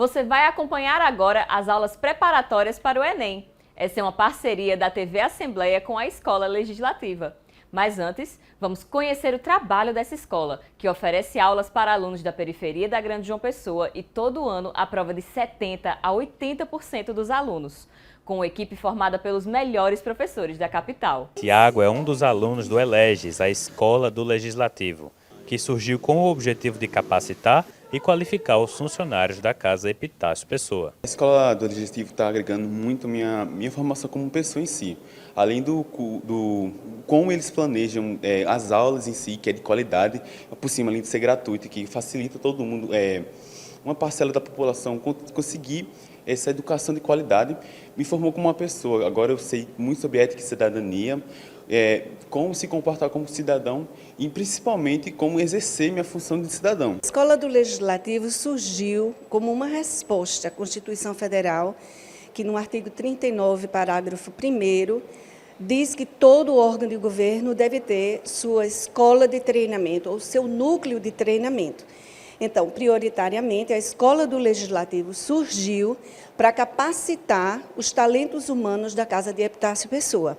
Você vai acompanhar agora as aulas preparatórias para o Enem. Essa é uma parceria da TV Assembleia com a Escola Legislativa. Mas antes, vamos conhecer o trabalho dessa escola, que oferece aulas para alunos da periferia da Grande João Pessoa e todo ano a prova de 70% a 80% dos alunos, com uma equipe formada pelos melhores professores da capital. Tiago é um dos alunos do ELEGES, a Escola do Legislativo, que surgiu com o objetivo de capacitar e qualificar os funcionários da Casa Epitácio Pessoa. A Escola do Legislativo está agregando muito minha formação como pessoa em si, além do como eles planejam as aulas em si, que é de qualidade, por cima, além de ser gratuito, que facilita todo mundo, uma parcela da população conseguir essa educação de qualidade, me formou como uma pessoa. Agora eu sei muito sobre ética e cidadania, como se comportar como cidadão e principalmente como exercer minha função de cidadão. A Escola do Legislativo surgiu como uma resposta à Constituição Federal, que no artigo 39, parágrafo 1º, diz que todo órgão de governo deve ter sua escola de treinamento ou seu núcleo de treinamento. Então, prioritariamente, a Escola do Legislativo surgiu para capacitar os talentos humanos da Casa de Epitácio Pessoa.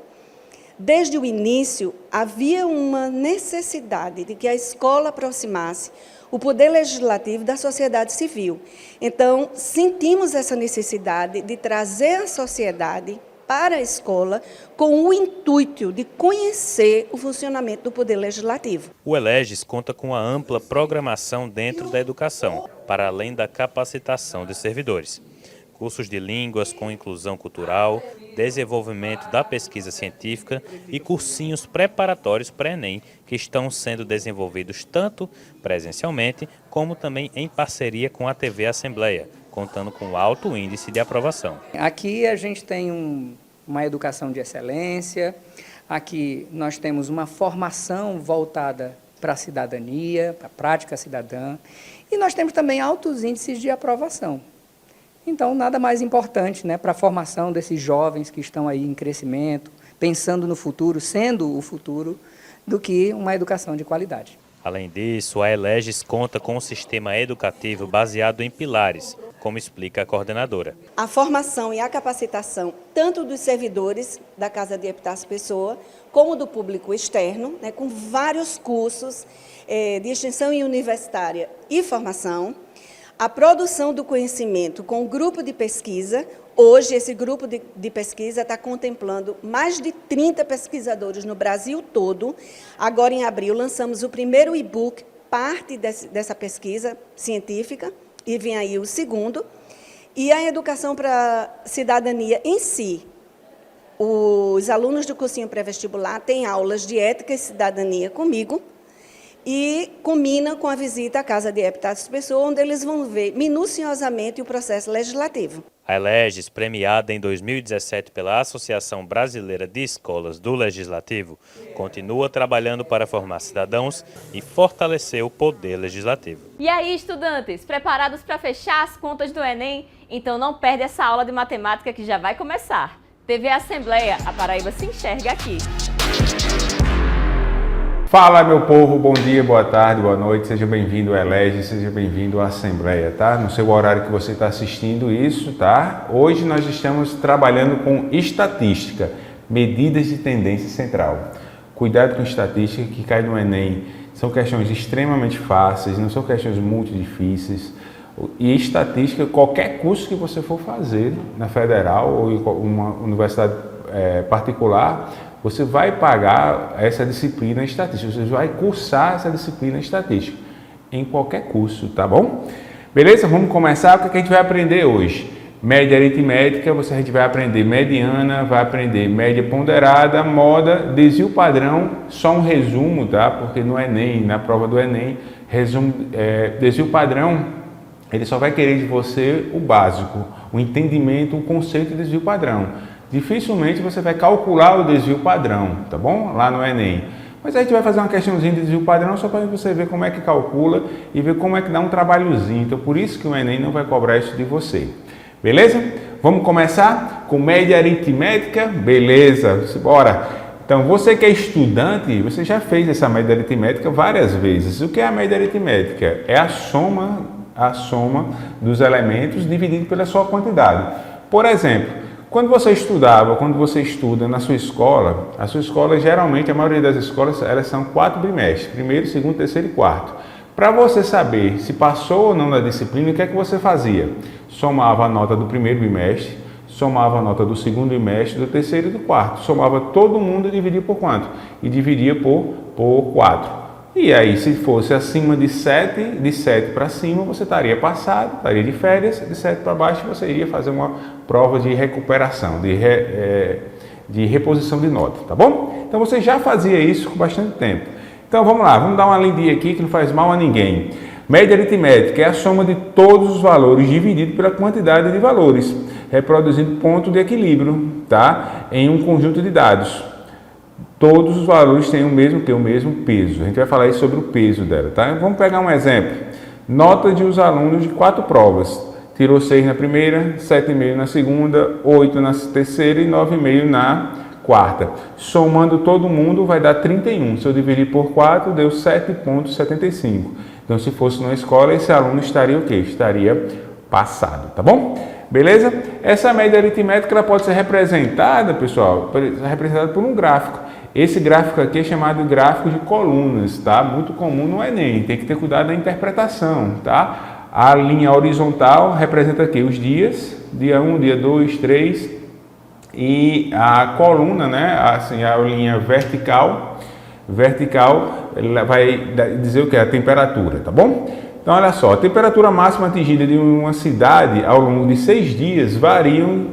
Desde o início, havia uma necessidade de que a escola aproximasse o poder legislativo da sociedade civil. Então, sentimos essa necessidade de trazer a sociedade para a escola com o intuito de conhecer o funcionamento do poder legislativo. O ELEGES conta com uma ampla programação dentro da educação, para além da capacitação de servidores. Cursos de línguas com inclusão cultural, desenvolvimento da pesquisa científica e cursinhos preparatórios para Enem, que estão sendo desenvolvidos tanto presencialmente como também em parceria com a TV Assembleia, contando com alto índice de aprovação. Aqui a gente tem uma educação de excelência, aqui nós temos uma formação voltada para a cidadania, para a prática cidadã, e nós temos também altos índices de aprovação. Então, nada mais importante, para a formação desses jovens que estão aí em crescimento, pensando no futuro, sendo o futuro, do que uma educação de qualidade. Além disso, a ELEGES conta com um sistema educativo baseado em pilares, como explica a coordenadora. A formação e a capacitação, tanto dos servidores da Casa de Epitácio Pessoa, como do público externo, com vários cursos de extensão universitária e formação, a produção do conhecimento com o grupo de pesquisa. Hoje, esse grupo de pesquisa está contemplando mais de 30 pesquisadores no Brasil todo. Agora, em abril, lançamos o primeiro e-book, parte dessa pesquisa científica, e vem aí o segundo. E a educação para a cidadania em si. Os alunos do cursinho pré-vestibular têm aulas de ética e cidadania comigo, e combina com a visita à Casa de Epitácio Pessoa, onde eles vão ver minuciosamente o processo legislativo. A ELEGES, premiada em 2017 pela Associação Brasileira de Escolas do Legislativo, continua trabalhando para formar cidadãos e fortalecer o poder legislativo. E aí, estudantes, preparados para fechar as contas do Enem? Então não perde essa aula de matemática que já vai começar. TV Assembleia, a Paraíba se enxerga aqui. Fala, meu povo, bom dia, boa tarde, boa noite, seja bem-vindo ao ELEGES, seja bem-vindo à Assembleia, tá? No seu horário que você está assistindo isso, tá? Hoje nós estamos trabalhando com estatística, medidas de tendência central. Cuidado com estatística que cai no Enem, são questões extremamente fáceis, não são questões muito difíceis. E estatística, qualquer curso que você for fazer na federal ou em uma universidade particular, você vai pagar essa disciplina estatística, você vai cursar essa disciplina estatística em qualquer curso, tá bom? Beleza? Vamos começar. O que a gente vai aprender hoje? Média aritmética, a gente vai aprender mediana, vai aprender média ponderada, moda, desvio padrão, só um resumo, tá? Porque no Enem, na prova do Enem, desvio padrão, ele só vai querer de você o básico, o entendimento, o conceito de desvio padrão. Dificilmente você vai calcular o desvio padrão, tá bom? Lá no Enem. Mas a gente vai fazer uma questãozinha de desvio padrão só para você ver como é que calcula e ver como é que dá um trabalhozinho. Então, por isso que o Enem não vai cobrar isso de você. Beleza? Vamos começar com média aritmética? Beleza, bora! Então, você que é estudante, você já fez essa média aritmética várias vezes. O que é a média aritmética? É a soma a soma dos elementos dividido pela sua quantidade. Por exemplo, quando você estuda na sua escola, a sua escola geralmente, a maioria das escolas, elas são 4 bimestres, primeiro, segundo, terceiro e quarto. Para você saber se passou ou não na disciplina, o que é que você fazia? Somava a nota do primeiro bimestre, somava a nota do segundo bimestre, do terceiro e do quarto. Somava todo mundo e dividia por quanto? E dividia por 4. E aí, se fosse acima de 7 para cima, você estaria passado, estaria de férias, de 7 para baixo, você iria fazer uma prova de recuperação, de reposição de nota, tá bom? Então, você já fazia isso com bastante tempo. Então, vamos lá, vamos dar uma lindinha aqui que não faz mal a ninguém. Média aritmética é a soma de todos os valores dividido pela quantidade de valores, reproduzindo ponto de equilíbrio, tá? Em um conjunto de dados. Todos os valores têm o mesmo peso. A gente vai falar aí sobre o peso dela, tá? Vamos pegar um exemplo. Nota de os alunos de 4 provas. Tirou 6 na primeira, 7,5 na segunda, 8 na terceira e 9,5 na quarta. Somando todo mundo vai dar 31. Se eu dividir por 4, deu 7,75. Então, se fosse na escola, esse aluno estaria o quê? Estaria passado, tá bom? Beleza? Essa média aritmética ela pode ser representada, pessoal, por um gráfico. Esse gráfico aqui é chamado de gráfico de colunas, tá? Muito comum no Enem, tem que ter cuidado na interpretação, tá? A linha horizontal representa aqui os dias, dia 1, dia 2, 3, e a coluna, né? Assim, a linha vertical, ela vai dizer o que? A temperatura, tá bom? Então, olha só, a temperatura máxima atingida de uma cidade ao longo de 6 dias variam,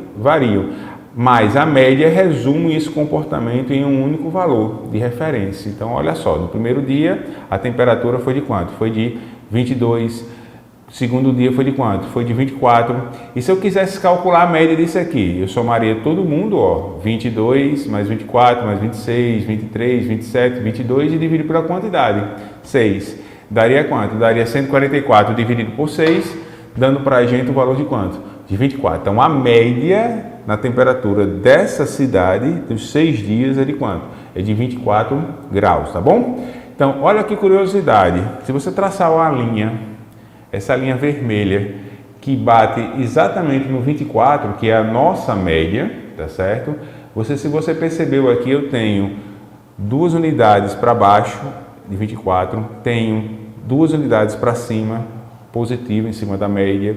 mas a média resume esse comportamento em um único valor de referência. Então, olha só, no primeiro dia a temperatura foi de quanto? Foi de 22, no segundo dia foi de quanto? Foi de 24. E se eu quisesse calcular a média disso aqui, eu somaria todo mundo, ó, 22 mais 24 mais 26, 23, 27, 22 e dividir pela quantidade, 6. Daria quanto? Daria 144 dividido por 6, dando para a gente o valor de quanto? De 24. Então, a média na temperatura dessa cidade, dos 6 dias, é de quanto? É de 24 graus, tá bom? Então, olha que curiosidade. Se você traçar uma linha, essa linha vermelha, que bate exatamente no 24, que é a nossa média, tá certo? Se você percebeu aqui, eu tenho 2 unidades para baixo, de 24, tenho 2 unidades para cima, positivo em cima da média,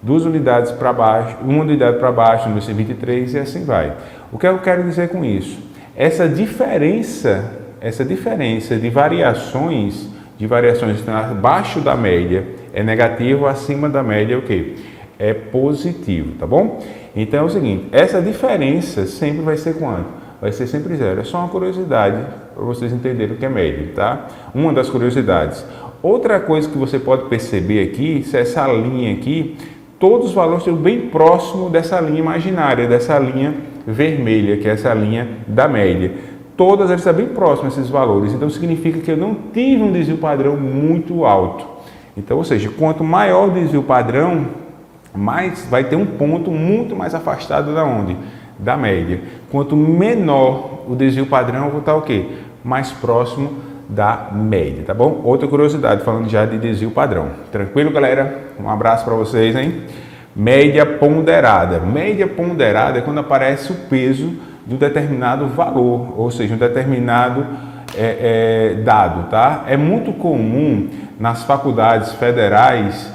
2 unidades para baixo, 1 unidade para baixo, no 23 e assim vai. O que eu quero dizer com isso? Essa diferença de variações estão abaixo da média é negativo, acima da média é o quê? É positivo, tá bom? Então é o seguinte, essa diferença sempre vai ser quanto? Vai ser sempre 0. É só uma curiosidade para vocês entenderem o que é média, tá? Uma das curiosidades. Outra coisa que você pode perceber aqui, se essa linha aqui, todos os valores estão bem próximo dessa linha imaginária, dessa linha vermelha, que é essa linha da média. Todas elas estão bem próximas a esses valores, então significa que eu não tive um desvio padrão muito alto. Então, ou seja, quanto maior o desvio padrão, mais vai ter um ponto muito mais afastado da onde? Da média. Quanto menor o desvio padrão, eu vou estar o quê? Mais próximo da média, tá bom? Outra curiosidade, falando já de desvio padrão. Tranquilo, galera? Um abraço para vocês, hein? Média ponderada. Média ponderada é quando aparece o peso de um determinado valor, ou seja, um determinado dado, tá? É muito comum nas faculdades federais,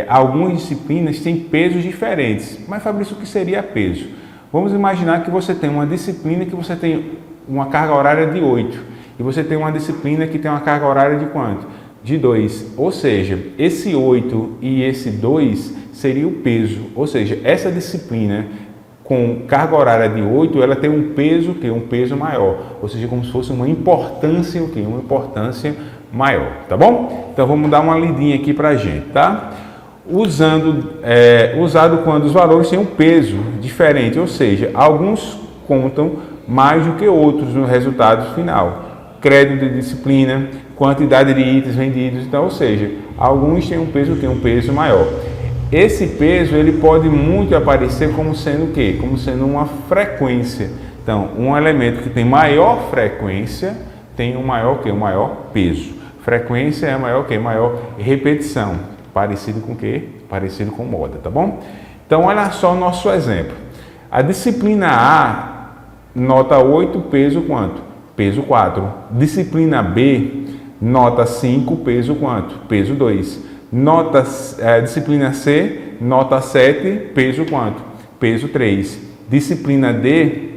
algumas disciplinas têm pesos diferentes. Mas, Fabrício, o que seria peso? Vamos imaginar que você tem uma disciplina que você tem uma carga horária de 8 e você tem uma disciplina que tem uma carga horária de quanto? De 2. Ou seja, esse 8 e esse 2 seria o peso. Ou seja, essa disciplina com carga horária de 8, ela tem um peso que é um peso maior. Ou seja, como se fosse uma importância, o quê? Uma importância maior, tá bom? Então vamos dar uma lidinha aqui pra gente, tá? Usado quando os valores têm um peso diferente, ou seja, alguns contam mais do que outros no resultado final. Crédito de disciplina, quantidade de itens vendidos, então, ou seja, alguns têm um peso maior. Esse peso ele pode muito aparecer como sendo o quê? Como sendo uma frequência. Então, um elemento que tem maior frequência tem um maior peso. Frequência é maior repetição. Parecido com o quê? Parecido com moda, tá bom? Então, olha só o nosso exemplo. A disciplina A, nota 8, peso quanto? Peso 4. Disciplina B, nota 5, peso quanto? Peso 2. Disciplina C, nota 7, peso quanto? Peso 3. Disciplina D,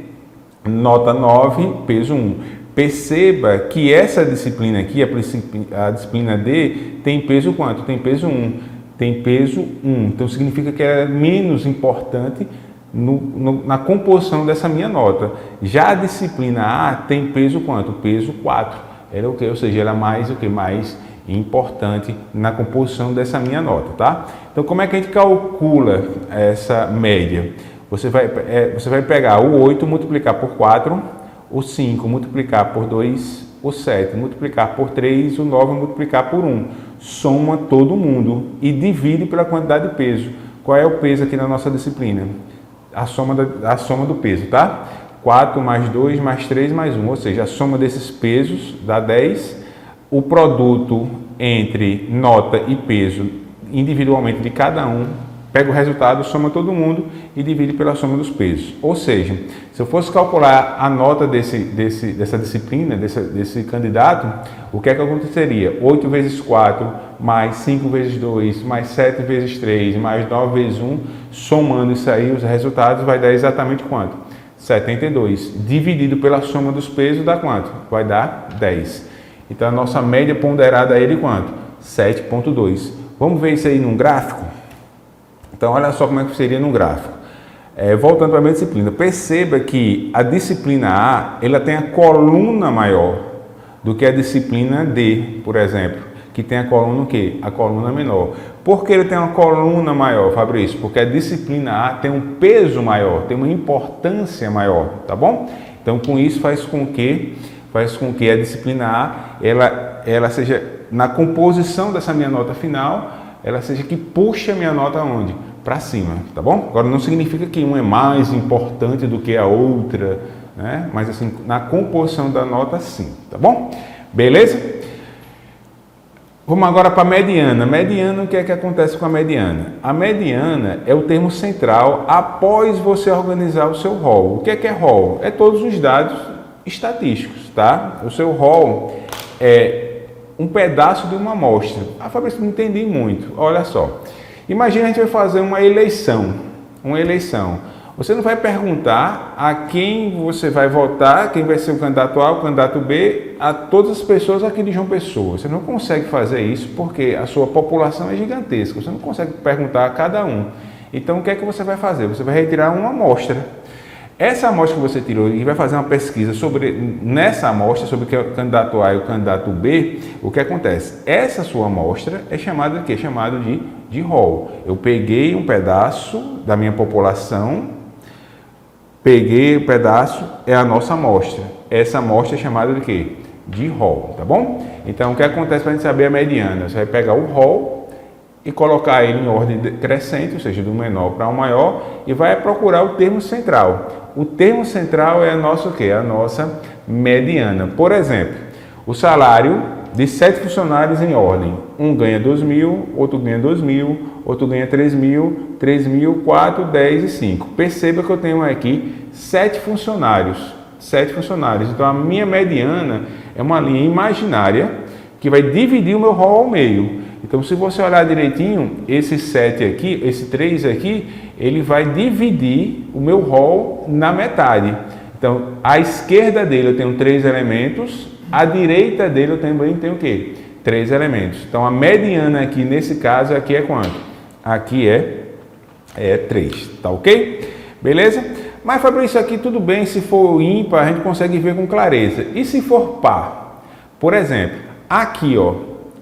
nota 9, peso 1. Perceba que essa disciplina aqui, a disciplina D, tem peso quanto? Tem peso 1. Tem peso 1. Então, significa que ela é menos importante na composição dessa minha nota. Já a disciplina A tem peso quanto? Peso 4. Ela é o quê? Ou seja, ela é mais o quê? Mais importante na composição dessa minha nota, tá? Então, como é que a gente calcula essa média? Você vai pegar o 8, multiplicar por 4, o 5, multiplicar por 2, o 7, multiplicar por 3, o 9, multiplicar por 1. Soma todo mundo e divide pela quantidade de peso. Qual é o peso aqui na nossa disciplina? A soma do peso, tá? 4 mais 2 mais 3 mais 1, ou seja, a soma desses pesos dá 10. O produto entre nota e peso individualmente de cada um, pega o resultado, soma todo mundo e divide pela soma dos pesos. Ou seja, se eu fosse calcular a nota dessa disciplina, desse candidato, o que é que aconteceria? 8 vezes 4, mais 5 vezes 2, mais 7 vezes 3, mais 9 vezes 1, somando isso aí, os resultados vai dar exatamente quanto? 72. Dividido pela soma dos pesos dá quanto? Vai dar 10. Então, a nossa média ponderada é de quanto? 7,2. Vamos ver isso aí num gráfico? Então, olha só como é que seria num gráfico. Voltando para a minha disciplina, perceba que a disciplina A, ela tem a coluna maior do que a disciplina D, por exemplo, que tem a coluna o quê? A coluna menor. Por que ele tem uma coluna maior, Fabrício? Porque a disciplina A tem um peso maior, tem uma importância maior, tá bom? Então, com isso, faz com que a disciplina A, ela seja, na composição dessa minha nota final, ela seja que puxa a minha nota onde? Para cima, tá bom? Agora, não significa que uma é mais importante do que a outra, né? Mas assim, na composição da nota, sim, tá bom? Beleza? Vamos agora para a mediana. Mediana, o que é que acontece com a mediana? A mediana é o termo central após você organizar o seu rol. O que é rol? É todos os dados estatísticos, tá? O seu rol é um pedaço de uma amostra. Ah, Fabrício, não entendi muito. Olha só. Imagina a gente vai fazer uma eleição. Você não vai perguntar a quem você vai votar, quem vai ser o candidato A, o candidato B, a todas as pessoas aqui de João Pessoa. Você não consegue fazer isso porque a sua população é gigantesca. Você não consegue perguntar a cada um. Então, o que é que você vai fazer? Você vai retirar uma amostra. Essa amostra que você tirou e vai fazer uma pesquisa nessa amostra, sobre o candidato A e o candidato B, o que acontece? Essa sua amostra é chamada de quê? Chamada de rol. Eu peguei um pedaço da minha população, é a nossa amostra. Essa amostra é chamada de quê? De rol, tá bom? Então, o que acontece para a gente saber a mediana? Você vai pegar o rol e colocar ele em ordem crescente, ou seja, do menor para o maior, e vai procurar o termo central. O termo central é a nossa o quê? A nossa mediana. Por exemplo, o salário de 7 funcionários em ordem. Um ganha 2.000, outro ganha 2.000, outro ganha 3.000, 3.000, 4, 10 e 5. Perceba que eu tenho aqui 7 funcionários. 7 funcionários. Então, a minha mediana é uma linha imaginária que vai dividir o meu rol ao meio. Então, se você olhar direitinho, esse 7 aqui, esse 3 aqui, ele vai dividir o meu rol na metade. Então, à esquerda dele eu tenho 3 elementos, à direita dele eu também tenho o quê? 3 elementos. Então, a mediana aqui, nesse caso, aqui é quanto? Aqui é 3, tá ok? Beleza? Mas, Fabrício, aqui tudo bem, se for ímpar, a gente consegue ver com clareza. E se for par? Por exemplo, aqui, ó,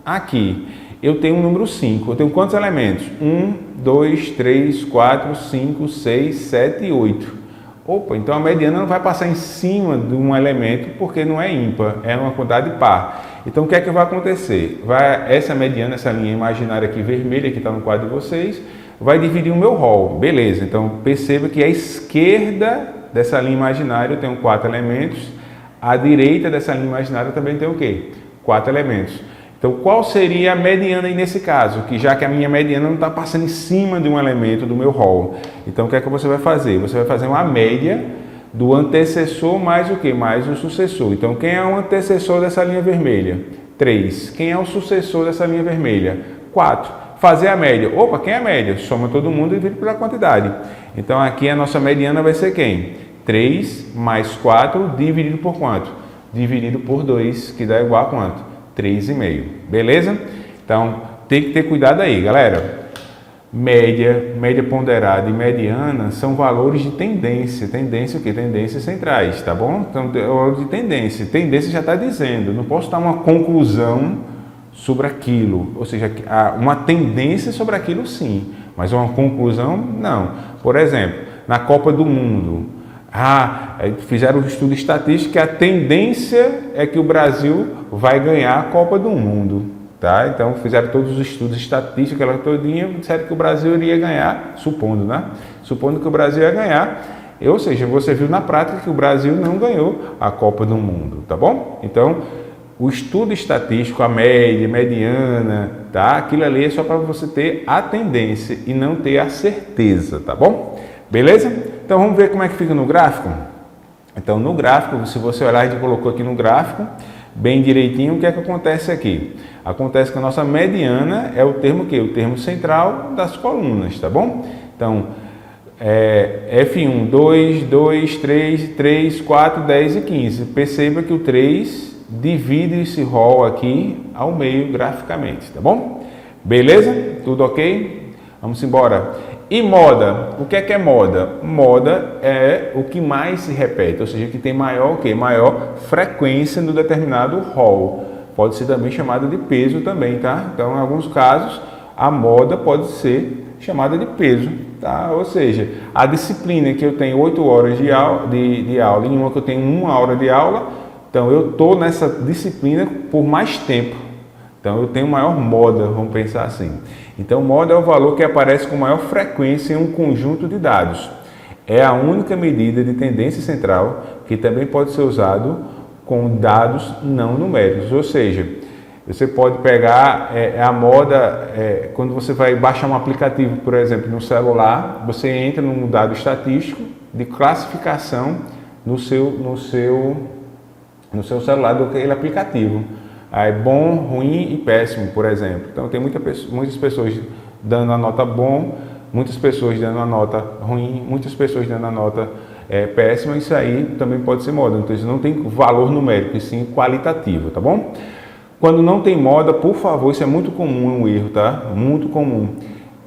aqui, eu tenho o número 5. Eu tenho quantos elementos? 1, 2, 3, 4, 5, 6, 7 e 8. Opa, então a mediana não vai passar em cima de um elemento porque não é ímpar, é uma quantidade par. Então o que é que vai acontecer? Essa mediana, essa linha imaginária aqui vermelha que está no quadro de vocês, vai dividir o meu rol. Beleza, então perceba que à esquerda dessa linha imaginária eu tenho 4 elementos, à direita dessa linha imaginária também tem o quê? 4 elementos. Então, qual seria a mediana aí nesse caso? Que já que a minha mediana não está passando em cima de um elemento do meu rol. Então, o que é que você vai fazer? Você vai fazer uma média do antecessor mais o quê? Mais o sucessor. Então, quem é o antecessor dessa linha vermelha? 3. Quem é o sucessor dessa linha vermelha? 4. Fazer a média. Opa, quem é a média? Soma todo mundo e divide pela quantidade. Então, aqui a nossa mediana vai ser quem? 3 mais 4 dividido por quanto? Dividido por 2, que dá igual a quanto? 3,5. Beleza? Então, tem que ter cuidado aí, galera. Média, média ponderada e mediana são valores de tendência. Tendência o quê? Tendências centrais, tá bom? Então, valor de tendência. Tendência já está dizendo. Não posso dar uma conclusão sobre aquilo. Ou seja, uma tendência sobre aquilo sim, mas uma conclusão não. Por exemplo, na Copa do Mundo, fizeram um estudo estatístico que a tendência é que o Brasil vai ganhar a Copa do Mundo. Tá? Então fizeram todos os estudos estatísticos, aquela todinha, disseram que o Brasil iria ganhar, supondo, né? Supondo que o Brasil ia ganhar, ou seja, você viu na prática que o Brasil não ganhou a Copa do Mundo, tá bom? Então, o estudo estatístico, a média, mediana, tá? Aquilo ali é só para você ter a tendência e não ter a certeza, tá bom? Beleza? Então vamos ver como é que fica no gráfico? Então no gráfico, se você olhar, a gente colocou aqui no gráfico, bem direitinho, o que é que acontece aqui? Acontece que a nossa mediana é o termo que? O termo central das colunas, tá bom? Então, F1, 2, 2, 3, 3, 4, 10 e 15. Perceba que o 3 divide esse rol aqui ao meio graficamente, tá bom? Beleza? Tudo ok? Vamos embora. E moda, o que é moda? Moda é o que mais se repete, ou seja, que tem maior o quê? Maior frequência no determinado rol. Pode ser também chamada de peso também, tá? Então, em alguns casos, a moda pode ser chamada de peso, tá? Ou seja, a disciplina que eu tenho 8 horas de aula e uma que eu tenho 1 hora de aula, então eu estou nessa disciplina por mais tempo. Então, eu tenho maior moda, vamos pensar assim. Então, moda é o valor que aparece com maior frequência em um conjunto de dados. É a única medida de tendência central que também pode ser usado com dados não numéricos. Ou seja, você pode pegar a moda, quando você vai baixar um aplicativo, por exemplo, no celular, você entra num dado estatístico de classificação no seu celular daquele aplicativo. Aí, bom, ruim e péssimo, por exemplo. Então, tem muitas pessoas dando a nota bom, muitas pessoas dando a nota ruim, muitas pessoas dando a nota péssima. Isso aí também pode ser moda. Então, isso não tem valor numérico, e sim qualitativo, tá bom? Quando não tem moda, por favor, isso é muito comum, um erro, tá? Muito comum.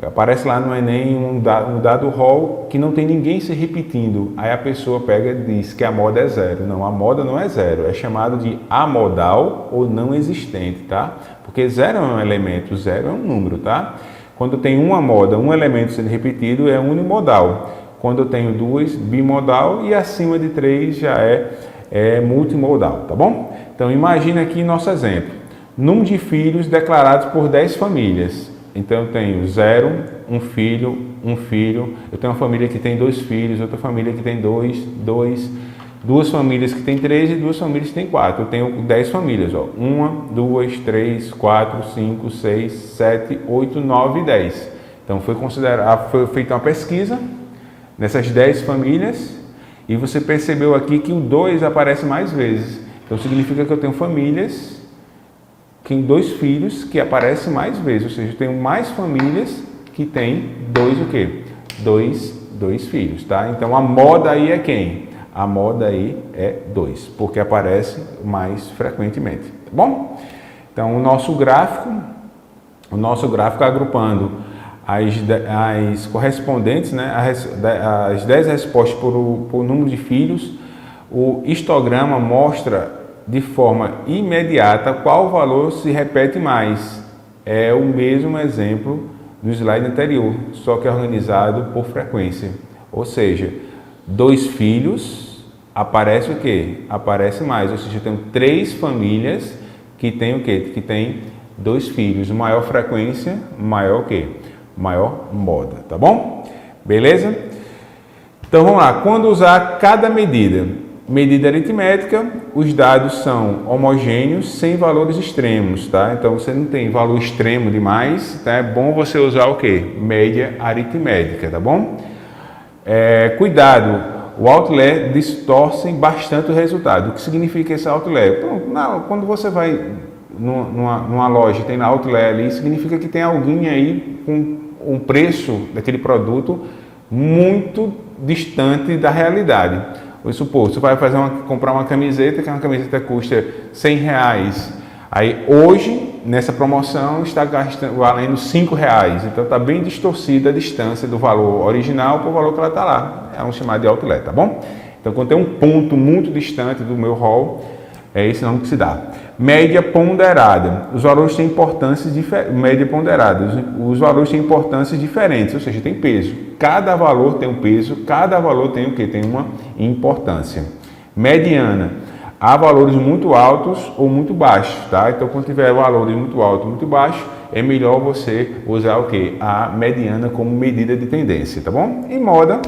Aparece lá no Enem um dado rol que não tem ninguém se repetindo. Aí a pessoa pega e diz que a moda é 0. Não, a moda não é 0. É chamado de amodal ou não existente, tá? Porque 0 é um elemento, 0 é um número, tá? Quando tem uma moda, um elemento sendo repetido, é unimodal. Quando eu tenho 2, bimodal e acima de 3 já é multimodal, tá bom? Então imagina aqui nosso exemplo. Número de filhos declarados por 10 famílias. Então, eu tenho 0, um filho, eu tenho uma família que tem 2 filhos, outra família que tem 2, 2 famílias que tem 3 e 2 famílias que tem 4. Eu tenho 10 famílias, ó. 1, 2, 3, 4, 5, 6, 7, 8, 9 e 10. Então, foi feita uma pesquisa nessas 10 famílias e você percebeu aqui que o 2 aparece mais vezes. Então, significa que eu tenho famílias tem 2 filhos que aparecem mais vezes, ou seja, eu tenho mais famílias que tem 2 o quê? 2 filhos, tá? Então a moda aí é quem? A moda aí é 2, porque aparece mais frequentemente, tá bom? Então o nosso gráfico agrupando as correspondentes, né, as 10 respostas por número de filhos, o histograma mostra de forma imediata qual valor se repete mais. É o mesmo exemplo do slide anterior, só que é organizado por frequência. Ou seja, 2 filhos, aparece o quê? Aparece mais, ou seja, eu tenho 3 famílias que tem o quê? Que tem 2 filhos. Maior frequência, maior o quê? Maior moda, tá bom? Beleza? Então vamos lá, quando usar cada medida? Medida aritmética, os dados são homogêneos, sem valores extremos, tá? Então, você não tem valor extremo demais, tá? É bom você usar o quê? Média aritmética, tá bom? Cuidado, o outlier distorce bastante o resultado. O que significa esse outlier? Quando você vai numa loja, tem na outlier ali, significa que tem alguém aí com um preço daquele produto muito distante da realidade. Vou supor, você vai comprar uma camiseta, que uma camiseta custa R$100. Aí hoje, nessa promoção, está valendo R$5. Então está bem distorcida a distância do valor original para o valor que ela está lá. É um chamado de outlet, tá bom? Então quando tem um ponto muito distante do meu hall, é esse nome que se dá. Média ponderada. Os valores têm importâncias diferentes. Média ponderada. Os valores têm importâncias diferentes, ou seja, tem peso. Cada valor tem um peso, cada valor tem o quê? Tem uma importância. Mediana. Há valores muito altos ou muito baixos, tá? Então, quando tiver valores muito alto ou muito baixo, é melhor você usar o quê? A mediana como medida de tendência, tá bom? Em moda,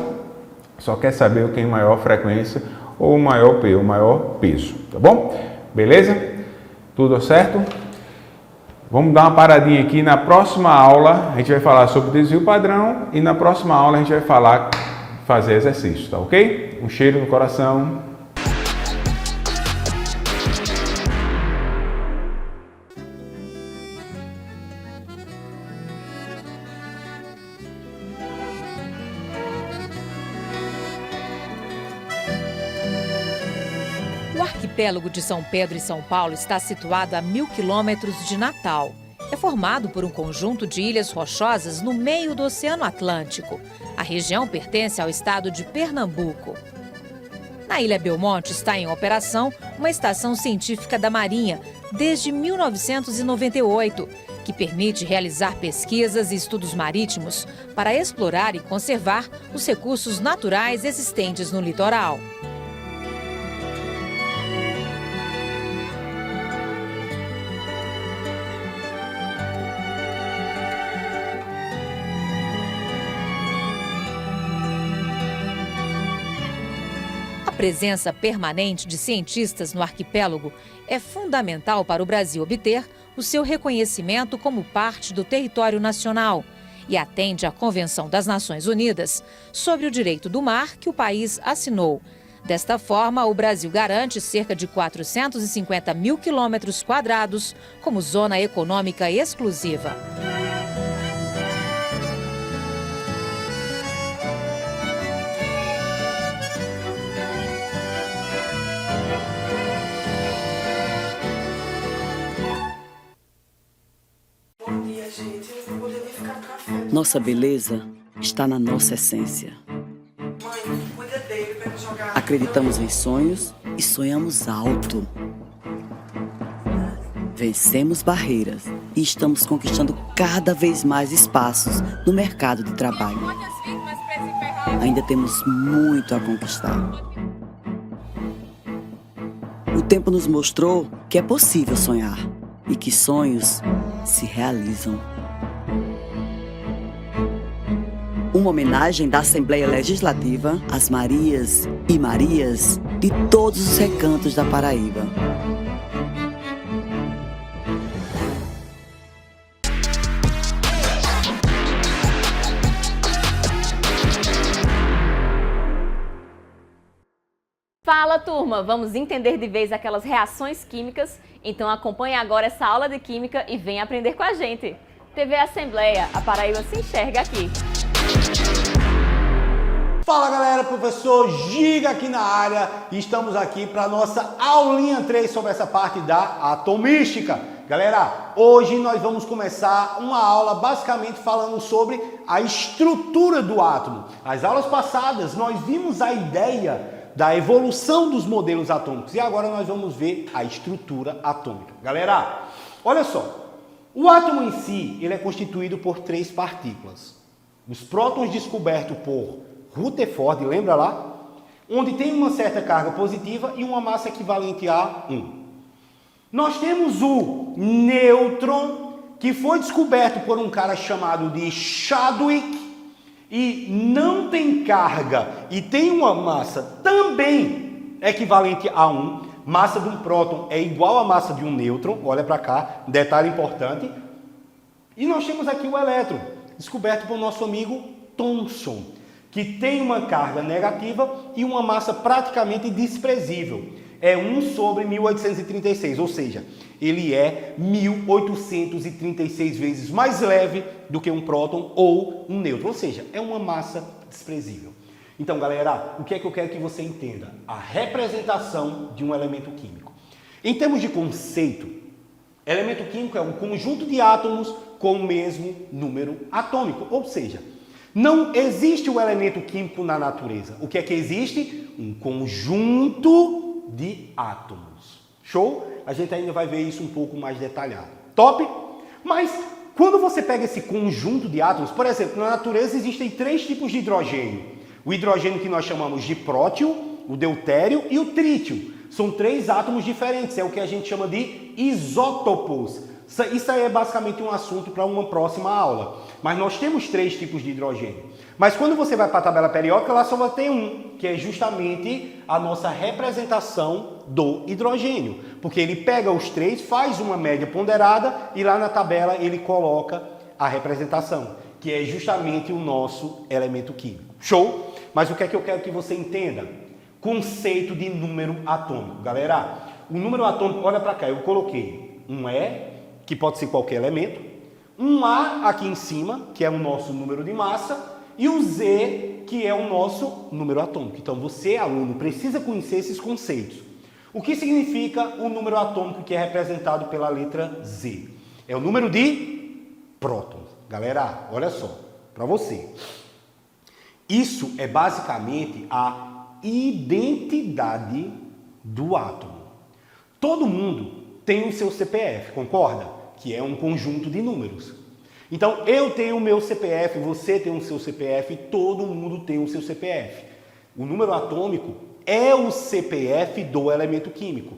só quer saber o que tem maior frequência ou maior peso, tá bom? Beleza? Tudo certo? Vamos dar uma paradinha aqui. Na próxima aula a gente vai falar sobre desvio padrão e na próxima aula a gente vai fazer exercício, tá ok? Um cheiro no coração. O arquipélago de São Pedro e São Paulo está situado a 1.000 quilômetros de Natal. É formado por um conjunto de ilhas rochosas no meio do Oceano Atlântico. A região pertence ao estado de Pernambuco. Na Ilha Belmonte está em operação uma estação científica da Marinha desde 1998, que permite realizar pesquisas e estudos marítimos para explorar e conservar os recursos naturais existentes no litoral. A presença permanente de cientistas no arquipélago é fundamental para o Brasil obter o seu reconhecimento como parte do território nacional e atende à Convenção das Nações Unidas sobre o Direito do Mar que o país assinou. Desta forma, o Brasil garante cerca de 450.000 quilômetros quadrados como zona econômica exclusiva. Nossa beleza está na nossa essência. Acreditamos em sonhos e sonhamos alto. Vencemos barreiras e estamos conquistando cada vez mais espaços no mercado de trabalho. Ainda temos muito a conquistar. O tempo nos mostrou que é possível sonhar e que sonhos se realizam. Uma homenagem da Assembleia Legislativa às Marias e Marias de todos os recantos da Paraíba. Fala, turma! Vamos entender de vez aquelas reações químicas? Então acompanhe agora essa aula de Química e venha aprender com a gente. TV Assembleia, a Paraíba se enxerga aqui. Fala galera, professor Giga aqui na área e estamos aqui para a nossa aulinha 3 sobre essa parte da atomística. Galera, hoje nós vamos começar uma aula basicamente falando sobre a estrutura do átomo. As aulas passadas nós vimos a ideia da evolução dos modelos atômicos e agora nós vamos ver a estrutura atômica. Galera, olha só, o átomo em si ele é constituído por 3 partículas. Os prótons descobertos por Rutherford, lembra lá? Onde tem uma certa carga positiva e uma massa equivalente a 1. Nós temos o nêutron, que foi descoberto por um cara chamado de Chadwick e não tem carga e tem uma massa também equivalente a 1. Massa de um próton é igual à massa de um nêutron. Olha para cá, detalhe importante. E nós temos aqui o elétron, descoberto por nosso amigo Thomson, que tem uma carga negativa e uma massa praticamente desprezível. É 1 sobre 1836, ou seja, ele é 1836 vezes mais leve do que um próton ou um nêutron, ou seja, é uma massa desprezível. Então, galera, o que é que eu quero que você entenda? A representação de um elemento químico. Em termos de conceito, elemento químico é um conjunto de átomos com o mesmo número atômico, ou seja, não existe o elemento químico na natureza. O que é que existe? Um conjunto de átomos. Show? A gente ainda vai ver isso um pouco mais detalhado. Top? Mas quando você pega esse conjunto de átomos, por exemplo, na natureza existem 3 tipos de hidrogênio. O hidrogênio que nós chamamos de prótio, o deutério e o trítio. São 3 átomos diferentes, é o que a gente chama de isótopos. Isso aí é basicamente um assunto para uma próxima aula. Mas nós temos 3 tipos de hidrogênio. Mas quando você vai para a tabela periódica, lá só vai ter um, que é justamente a nossa representação do hidrogênio. Porque ele pega os 3, faz uma média ponderada e lá na tabela ele coloca a representação, que é justamente o nosso elemento químico. Show? Mas o que é que eu quero que você entenda? Conceito de número atômico. Galera, o número atômico, olha para cá, eu coloquei um E, que pode ser qualquer elemento, um A aqui em cima, que é o nosso número de massa, e o Z, que é o nosso número atômico. Então você, aluno, precisa conhecer esses conceitos. O que significa o número atômico que é representado pela letra Z? É o número de prótons. Galera, olha só, para você. Isso é basicamente a identidade do átomo. Todo mundo tem o seu CPF, concorda? Que é um conjunto de números. Então, eu tenho o meu CPF, você tem o seu CPF, todo mundo tem o seu CPF. O número atômico é o CPF do elemento químico.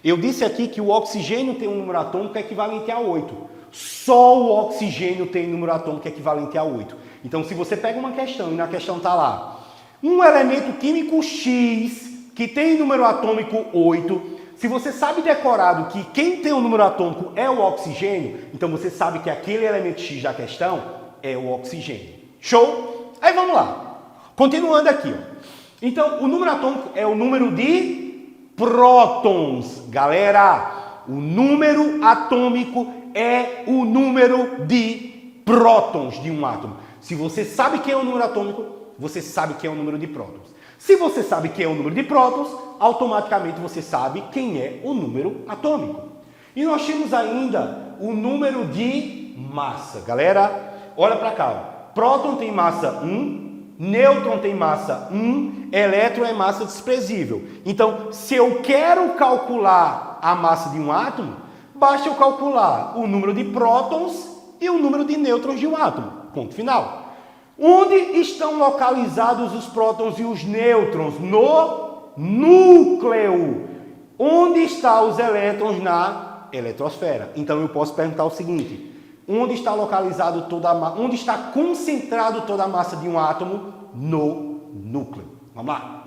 Eu disse aqui que o oxigênio tem um número atômico equivalente a 8. Só o oxigênio tem número atômico equivalente a 8. Então, se você pega uma questão e na questão está lá, um elemento químico X que tem número atômico 8, se você sabe decorado que quem tem o número atômico é o oxigênio, então você sabe que aquele elemento X da questão é o oxigênio. Show? Aí vamos lá. Continuando aqui. Ó. Então, o número atômico é o número de prótons. Galera, o número atômico é o número de prótons de um átomo. Se você sabe que é o número atômico, você sabe que é o número de prótons. Se você sabe que é o número de prótons, automaticamente você sabe quem é o número atômico. E nós temos ainda o número de massa. Galera, olha para cá. Ó. Próton tem massa 1, nêutron tem massa 1, elétron é massa desprezível. Então, se eu quero calcular a massa de um átomo, basta eu calcular o número de prótons e o número de nêutrons de um átomo. Ponto final. Onde estão localizados os prótons e os nêutrons? No núcleo. Onde estão os elétrons? Na eletrosfera. Então eu posso perguntar o seguinte: onde está localizado toda a massa? Onde está concentrado toda a massa de um átomo? No núcleo. Vamos lá.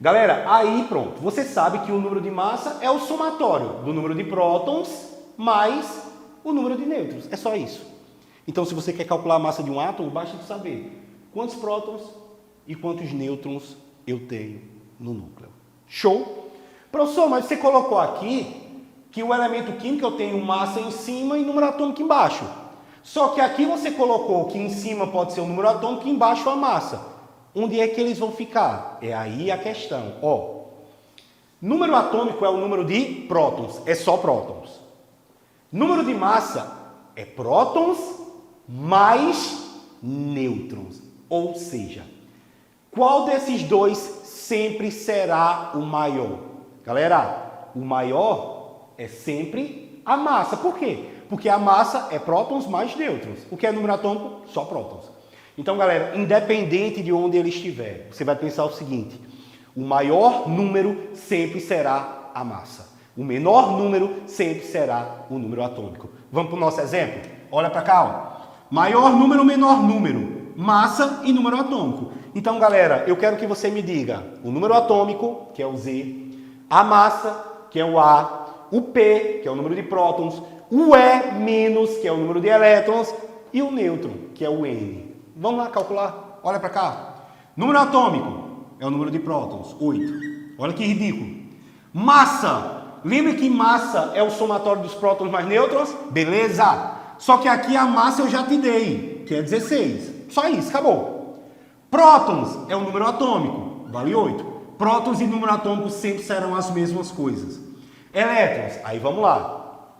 Galera, aí pronto. Você sabe que o número de massa é o somatório do número de prótons mais o número de nêutrons. É só isso. Então, se você quer calcular a massa de um átomo, basta saber quantos prótons e quantos nêutrons eu tenho no núcleo. Show? Professor, mas você colocou aqui que o elemento químico eu tenho massa em cima e número atômico embaixo. Só que aqui você colocou que em cima pode ser o número atômico e embaixo a massa. Onde é que eles vão ficar? É aí a questão. Ó, número atômico é o número de prótons, é só prótons. Número de massa é prótons mais nêutrons. Ou seja, qual desses dois sempre será o maior? Galera, o maior é sempre a massa. Por quê? Porque a massa é prótons mais nêutrons. O que é número atômico? Só prótons. Então, galera, independente de onde ele estiver, você vai pensar o seguinte: o maior número sempre será a massa. O menor número sempre será o número atômico. Vamos para o nosso exemplo? Olha para cá. Ó. Maior número, menor número. massa e número atômico. Então, galera, eu quero que você me diga o número atômico, que é o Z, a massa, que é o A, o P, que é o número de prótons, o E-, que é o número de elétrons, e o nêutron, que é o N. Vamos lá calcular? Olha para cá. Número atômico é o número de prótons, 8. Olha que ridículo. Massa. Lembra que massa é o somatório dos prótons mais nêutrons? Beleza. Só que aqui a massa eu já te dei, que é 16. Só isso, acabou. Prótons é o número atômico, vale 8. Prótons e número atômico sempre serão as mesmas coisas. Elétrons, aí vamos lá.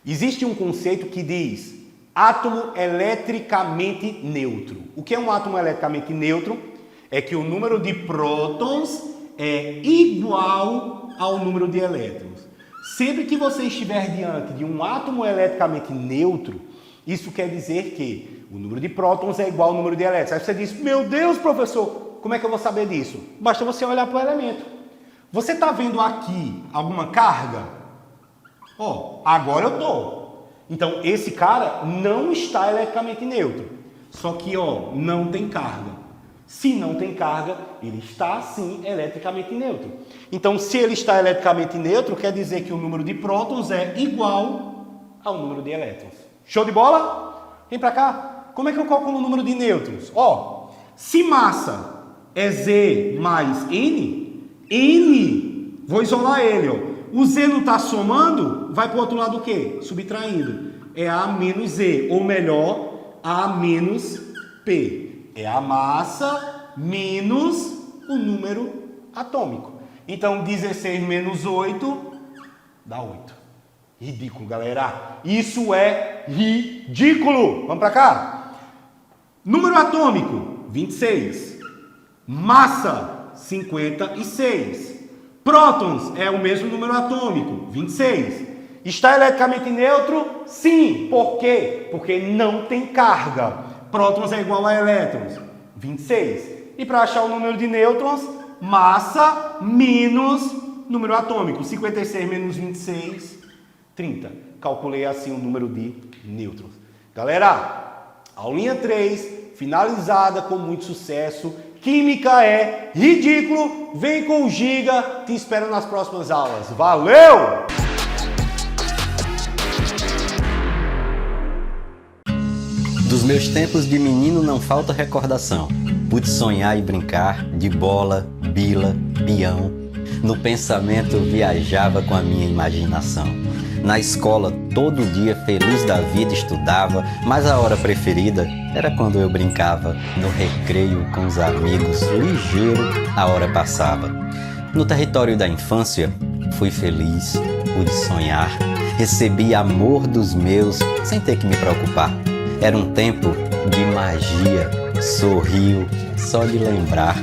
Existe um conceito que diz átomo eletricamente neutro. O que é um átomo eletricamente neutro? É que o número de prótons é igual ao número de elétrons. Sempre que você estiver diante de um átomo eletricamente neutro, isso quer dizer que o número de prótons é igual ao número de elétrons. Aí você diz, meu Deus, professor, como é que eu vou saber disso? Basta você olhar para o elemento. Você está vendo aqui alguma carga? Ó, agora eu estou. Então, esse cara não está eletricamente neutro. Só que, ó, não tem carga. Se não tem carga, ele está, sim, eletricamente neutro. Então, se ele está eletricamente neutro, quer dizer que o número de prótons é igual ao número de elétrons. Show de bola? Vem para cá. Como é que eu calculo o número de nêutrons? Ó, se massa é Z mais N, vou isolar ele, ó. O Z não está somando, vai para o outro lado o quê? Subtraindo. É A menos Z, ou melhor, A menos P. É a massa menos o número atômico. Então, 16 menos 8 dá 8. Ridículo, galera. Isso é ridículo. Vamos para cá. Número atômico, 26. Massa, 56. Prótons é o mesmo número atômico, 26. Está eletricamente neutro? Sim. Por quê? Porque não tem carga. Prótons é igual a elétrons, 26. E para achar o número de nêutrons, massa menos número atômico, 56 menos 26, 30. Calculei assim o número de nêutrons. Galera, aulinha 3, finalizada com muito sucesso. Química é ridículo. Vem com o Giga, te espero nas próximas aulas. Valeu! Dos meus tempos de menino não falta recordação. Pude sonhar e brincar de bola, bila, peão. No pensamento eu viajava com a minha imaginação. Na escola, todo dia feliz da vida estudava, mas a hora preferida era quando eu brincava. No recreio com os amigos, ligeiro a hora passava. No território da infância, fui feliz, pude sonhar. Recebi amor dos meus sem ter que me preocupar. Era um tempo de magia, sorrio só de lembrar.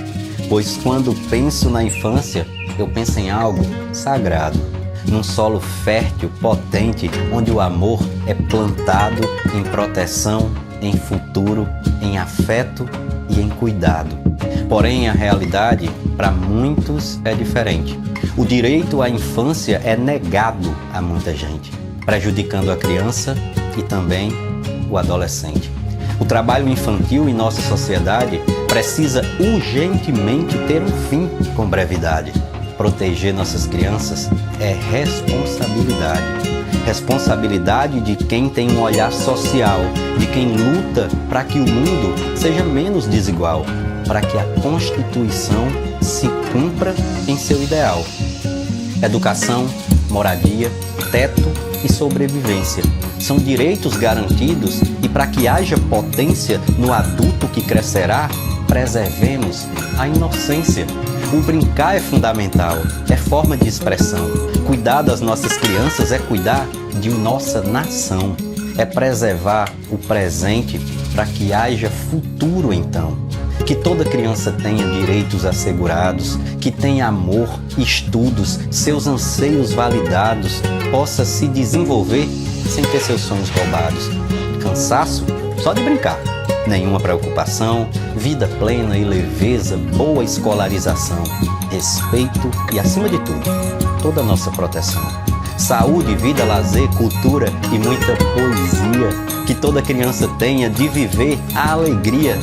Pois quando penso na infância, eu penso em algo sagrado. Num solo fértil, potente, onde o amor é plantado em proteção, em futuro, em afeto e em cuidado. Porém, a realidade, para muitos, é diferente. O direito à infância é negado a muita gente, prejudicando a criança e também o adolescente. O trabalho infantil em nossa sociedade precisa urgentemente ter um fim com brevidade. Proteger nossas crianças é responsabilidade. Responsabilidade de quem tem um olhar social, de quem luta para que o mundo seja menos desigual, para que a Constituição se cumpra em seu ideal. Educação, moradia, teto e sobrevivência são direitos garantidos e para que haja potência no adulto que crescerá, preservemos a inocência. O brincar é fundamental, é forma de expressão. Cuidar das nossas crianças é cuidar de nossa nação. É preservar o presente para que haja futuro então. Que toda criança tenha direitos assegurados, que tenha amor, estudos, seus anseios validados, possa se desenvolver sem ter seus sonhos roubados. Cansaço? Só de brincar. Nenhuma preocupação, vida plena e leveza, boa escolarização, respeito e, acima de tudo, toda a nossa proteção. Saúde, vida, lazer, cultura e muita poesia. Que toda criança tenha de viver a alegria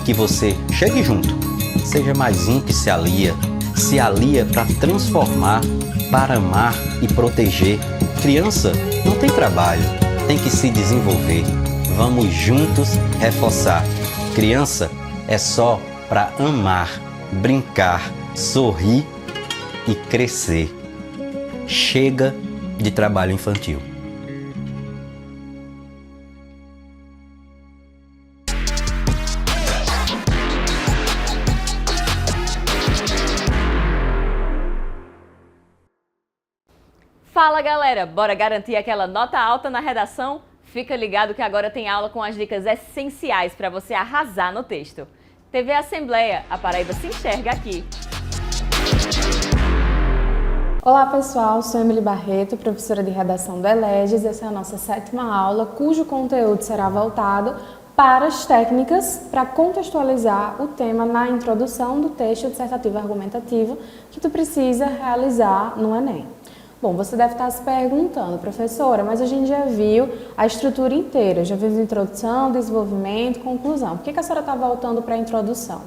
que você chegue junto, seja mais um que se alia para transformar, para amar e proteger. Criança não tem trabalho, tem que se desenvolver. Vamos juntos reforçar. Criança é só para amar, brincar, sorrir e crescer. Chega de trabalho infantil. Fala galera, bora garantir aquela nota alta na redação? Fica ligado que agora tem aula com as dicas essenciais para você arrasar no texto. TV Assembleia, a Paraíba se enxerga aqui. Olá pessoal, sou Emily Barreto, professora de redação do Eleges. Essa é a nossa 7ª aula, cujo conteúdo será voltado para as técnicas para contextualizar o tema na introdução do texto dissertativo argumentativo que tu precisa realizar no Enem. Bom, você deve estar se perguntando, professora, mas a gente já viu a estrutura inteira, já viu introdução, desenvolvimento, conclusão. Por que a senhora está voltando para a introdução?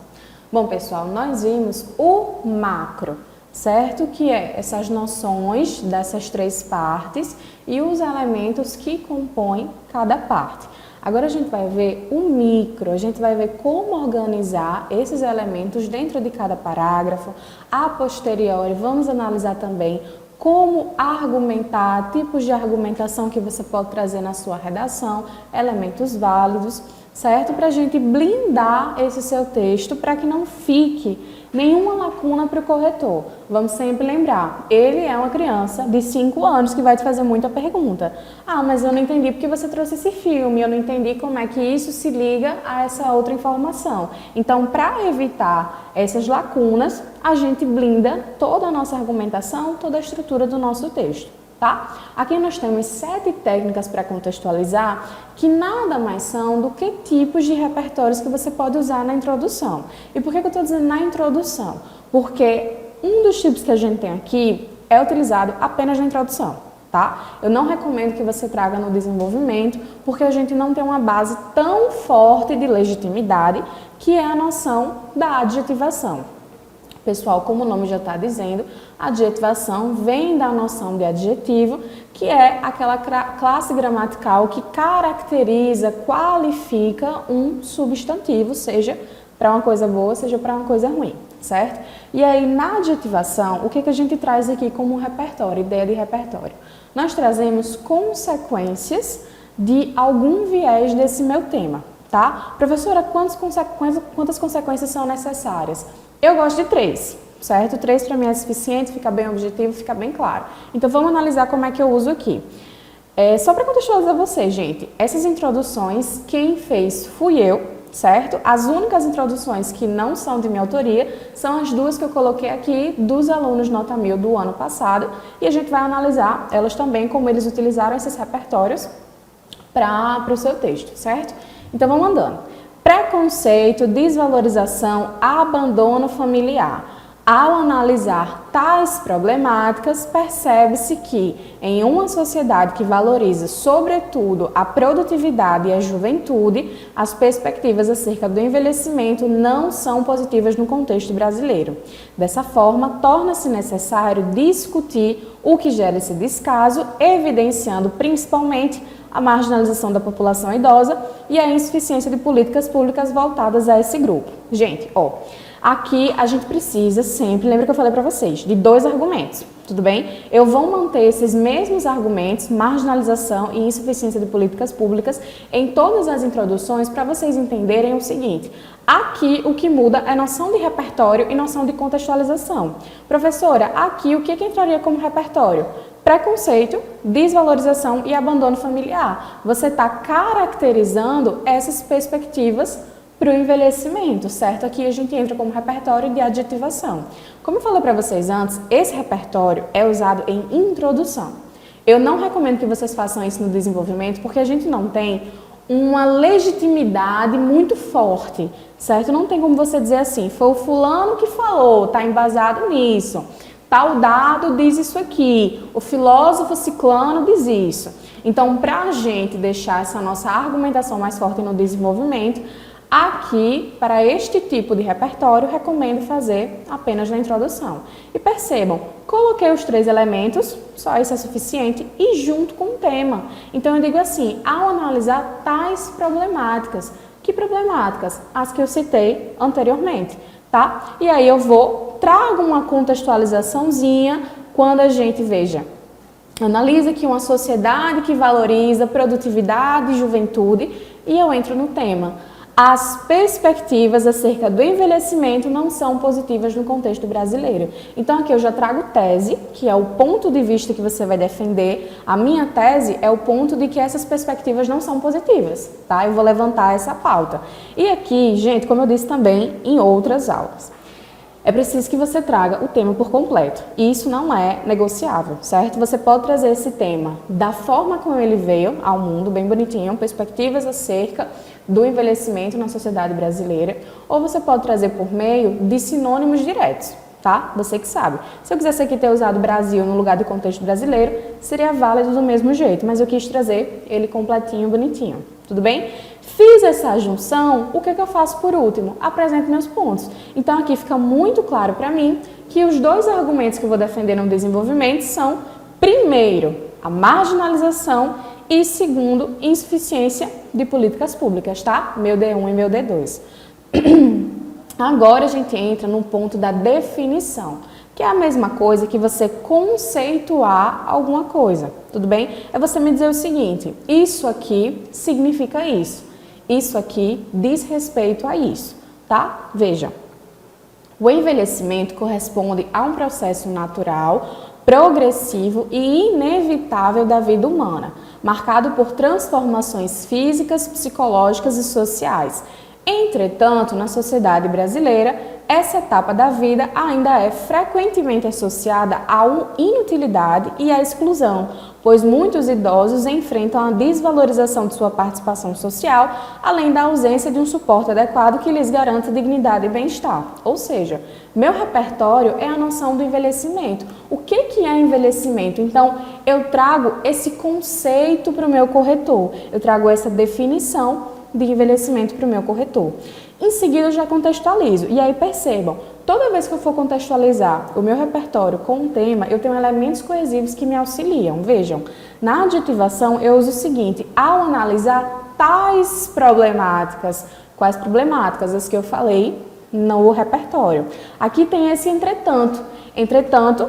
Bom, pessoal, nós vimos o macro, certo? Que é essas noções dessas 3 partes e os elementos que compõem cada parte. Agora a gente vai ver o micro, a gente vai ver como organizar esses elementos dentro de cada parágrafo. A posteriori, vamos analisar também como argumentar, tipos de argumentação que você pode trazer na sua redação, elementos válidos, certo? Para a gente blindar esse seu texto para que não fique nenhuma lacuna para o corretor. Vamos sempre lembrar, ele é uma criança de 5 anos que vai te fazer muita pergunta. Ah, mas eu não entendi porque você trouxe esse filme, eu não entendi como é que isso se liga a essa outra informação. Então, para evitar essas lacunas, a gente blinda toda a nossa argumentação, toda a estrutura do nosso texto. Tá? Aqui nós temos 7 técnicas para contextualizar, que nada mais são do que tipos de repertórios que você pode usar na introdução. E por que eu estou dizendo na introdução? Porque um dos tipos que a gente tem aqui é utilizado apenas na introdução. Tá? Eu não recomendo que você traga no desenvolvimento, porque a gente não tem uma base tão forte de legitimidade, que é a noção da adjetivação. Pessoal, como o nome já está dizendo, a adjetivação vem da noção de adjetivo, que é aquela classe gramatical que caracteriza, qualifica um substantivo, seja para uma coisa boa, seja para uma coisa ruim, certo? E aí, na adjetivação, o que a gente traz aqui como repertório, ideia de repertório? Nós trazemos consequências de algum viés desse meu tema, tá? Professora, quantas consequências são necessárias? Eu gosto de 3, certo? 3 para mim é suficiente, fica bem objetivo, fica bem claro. Então, vamos analisar como é que eu uso aqui. Só para contextualizar vocês, gente, essas introduções, quem fez fui eu, certo? As únicas introduções que não são de minha autoria são as 2 que eu coloquei aqui dos alunos nota 1000 do ano passado, e a gente vai analisar elas também, como eles utilizaram esses repertórios para o seu texto, certo? Então, vamos andando. Preconceito, desvalorização, abandono familiar. Ao analisar tais problemáticas, percebe-se que, em uma sociedade que valoriza, sobretudo, a produtividade e a juventude, as perspectivas acerca do envelhecimento não são positivas no contexto brasileiro. Dessa forma, torna-se necessário discutir o que gera esse descaso, evidenciando principalmente a marginalização da população idosa e a insuficiência de políticas públicas voltadas a esse grupo. Gente, aqui a gente precisa sempre, lembra que eu falei para vocês, de 2 argumentos, tudo bem? Eu vou manter esses mesmos argumentos, marginalização e insuficiência de políticas públicas, em todas as introduções para vocês entenderem o seguinte. Aqui o que muda é noção de repertório e noção de contextualização. Professora, aqui o que entraria como repertório? Preconceito, desvalorização e abandono familiar. Você está caracterizando essas perspectivas para o envelhecimento, certo? Aqui a gente entra como repertório de adjetivação. Como eu falei para vocês antes, esse repertório é usado em introdução. Eu não recomendo que vocês façam isso no desenvolvimento, porque a gente não tem uma legitimidade muito forte, certo? Não tem como você dizer assim, foi o fulano que falou, está embasado nisso. Tal dado diz isso aqui, o filósofo ciclano diz isso. Então, para a gente deixar essa nossa argumentação mais forte no desenvolvimento, Aqui, para este tipo de repertório, recomendo fazer apenas na introdução. E percebam, coloquei os 3 elementos, só isso é suficiente, e junto com o tema. Então eu digo assim, ao analisar tais problemáticas. Que problemáticas? As que eu citei anteriormente, tá? E aí eu trago uma contextualizaçãozinha quando a gente, analisa que uma sociedade que valoriza produtividade e juventude, e eu entro no tema. As perspectivas acerca do envelhecimento não são positivas no contexto brasileiro. Então aqui eu já trago tese, que é o ponto de vista que você vai defender. A minha tese é o ponto de que essas perspectivas não são positivas, tá? Eu vou levantar essa pauta. E aqui, gente, como eu disse também em outras aulas, é preciso que você traga o tema por completo. E isso não é negociável, certo? Você pode trazer esse tema da forma como ele veio ao mundo, bem bonitinho, perspectivas acerca do envelhecimento na sociedade brasileira, ou você pode trazer por meio de sinônimos diretos, tá? Você que sabe. Se eu quisesse aqui ter usado Brasil no lugar do contexto brasileiro, seria válido do mesmo jeito, mas eu quis trazer ele completinho, bonitinho. Tudo bem? Fiz essa junção, o que eu faço por último? Apresento meus pontos. Então aqui fica muito claro para mim que os 2 argumentos que eu vou defender no desenvolvimento são, primeiro, a marginalização e, segundo, insuficiência de políticas públicas, tá? Meu D1 e meu D2. Agora a gente entra no ponto da definição, que é a mesma coisa que você conceituar alguma coisa, tudo bem? É você me dizer o seguinte, isso aqui significa isso aqui diz respeito a isso, tá? Veja, o envelhecimento corresponde a um processo natural, progressivo e inevitável da vida humana, marcado por transformações físicas, psicológicas e sociais. Entretanto, na sociedade brasileira, essa etapa da vida ainda é frequentemente associada à inutilidade e à exclusão, pois muitos idosos enfrentam a desvalorização de sua participação social, além da ausência de um suporte adequado que lhes garanta dignidade e bem-estar. Ou seja, meu repertório é a noção do envelhecimento. O que é envelhecimento? Então, eu trago esse conceito para o meu corretor, eu trago essa definição de envelhecimento para o meu corretor. Em seguida, eu já contextualizo. E aí, percebam, toda vez que eu for contextualizar o meu repertório com um tema, eu tenho elementos coesivos que me auxiliam. Vejam, na adjetivação, eu uso o seguinte, ao analisar tais problemáticas. Quais problemáticas? As que eu falei no repertório. Aqui tem esse entretanto. Entretanto,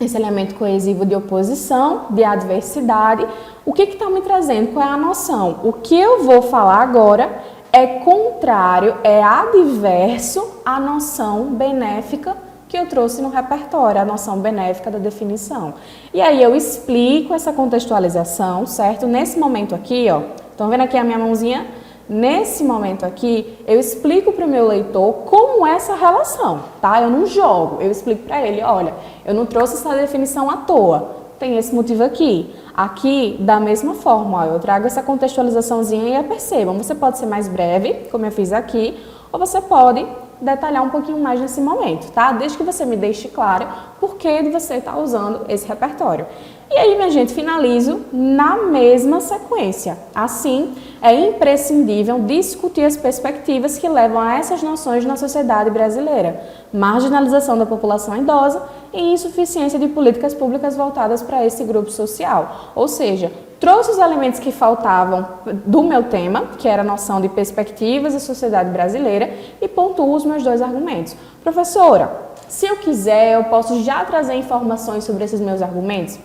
esse elemento coesivo de oposição, de adversidade. O que está me trazendo? Qual é a noção? O que eu vou falar agora é contrário, é adverso à noção benéfica que eu trouxe no repertório, a noção benéfica da definição. E aí eu explico essa contextualização, certo? Nesse momento aqui, ó, estão vendo aqui a minha mãozinha? Nesse momento aqui, eu explico para o meu leitor como é essa relação, tá? Eu não jogo, eu explico para ele, olha, eu não trouxe essa definição à toa, tem esse motivo aqui. Aqui, da mesma forma, ó, eu trago essa contextualizaçãozinha e percebam, você pode ser mais breve, como eu fiz aqui, ou você pode detalhar um pouquinho mais nesse momento, tá? Desde que você me deixe claro por que você está usando esse repertório. E aí, minha gente, finalizo na mesma sequência. Assim, é imprescindível discutir as perspectivas que levam a essas noções na sociedade brasileira. Marginalização da população idosa e insuficiência de políticas públicas voltadas para esse grupo social. Ou seja, trouxe os elementos que faltavam do meu tema, que era a noção de perspectivas e sociedade brasileira, e pontuo os meus 2 argumentos. Professora, se eu quiser, eu posso já trazer informações sobre esses meus argumentos?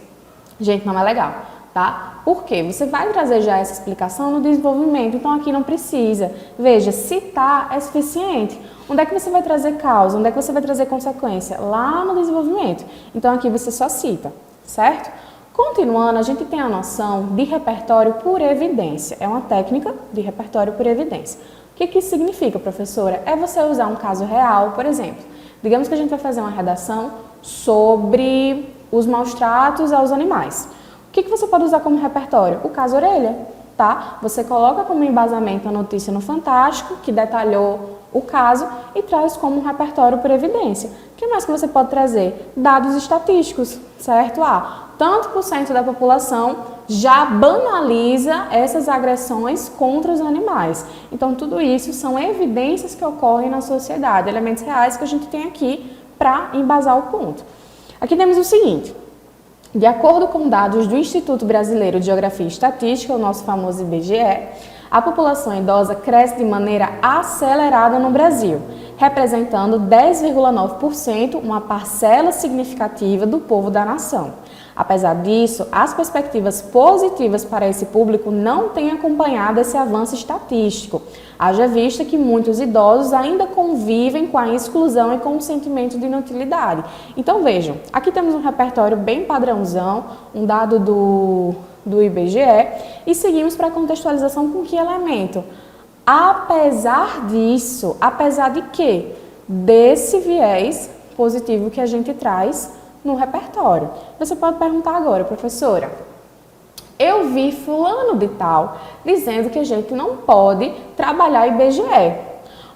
Gente, não é legal, tá? Por quê? Você vai trazer já essa explicação no desenvolvimento, então aqui não precisa. Veja, citar é suficiente. Onde é que você vai trazer causa? Onde é que você vai trazer consequência? Lá no desenvolvimento. Então aqui você só cita, certo? Continuando, a gente tem a noção de repertório por evidência. É uma técnica de repertório por evidência. O que isso significa, professora? É você usar um caso real, por exemplo. Digamos que a gente vai fazer uma redação sobre os maus tratos aos animais. O que você pode usar como repertório? O caso orelha, tá? Você coloca como embasamento a notícia no Fantástico, que detalhou o caso, e traz como um repertório por evidência. O que mais que você pode trazer? Dados estatísticos, certo? Tanto por cento da população já banaliza essas agressões contra os animais. Então, tudo isso são evidências que ocorrem na sociedade, elementos reais que a gente tem aqui para embasar o ponto. Aqui temos o seguinte: de acordo com dados do Instituto Brasileiro de Geografia e Estatística, o nosso famoso IBGE, a população idosa cresce de maneira acelerada no Brasil, representando 10,9%, uma parcela significativa do povo da nação. Apesar disso, as perspectivas positivas para esse público não têm acompanhado esse avanço estatístico, haja vista que muitos idosos ainda convivem com a exclusão e com o sentimento de inutilidade. Então vejam, aqui temos um repertório bem padrãozão, um dado do IBGE, e seguimos para a contextualização com que elemento? Apesar disso, apesar de quê? Desse viés positivo que a gente traz no repertório. Você pode perguntar agora, professora, eu vi fulano de tal dizendo que a gente não pode trabalhar IBGE,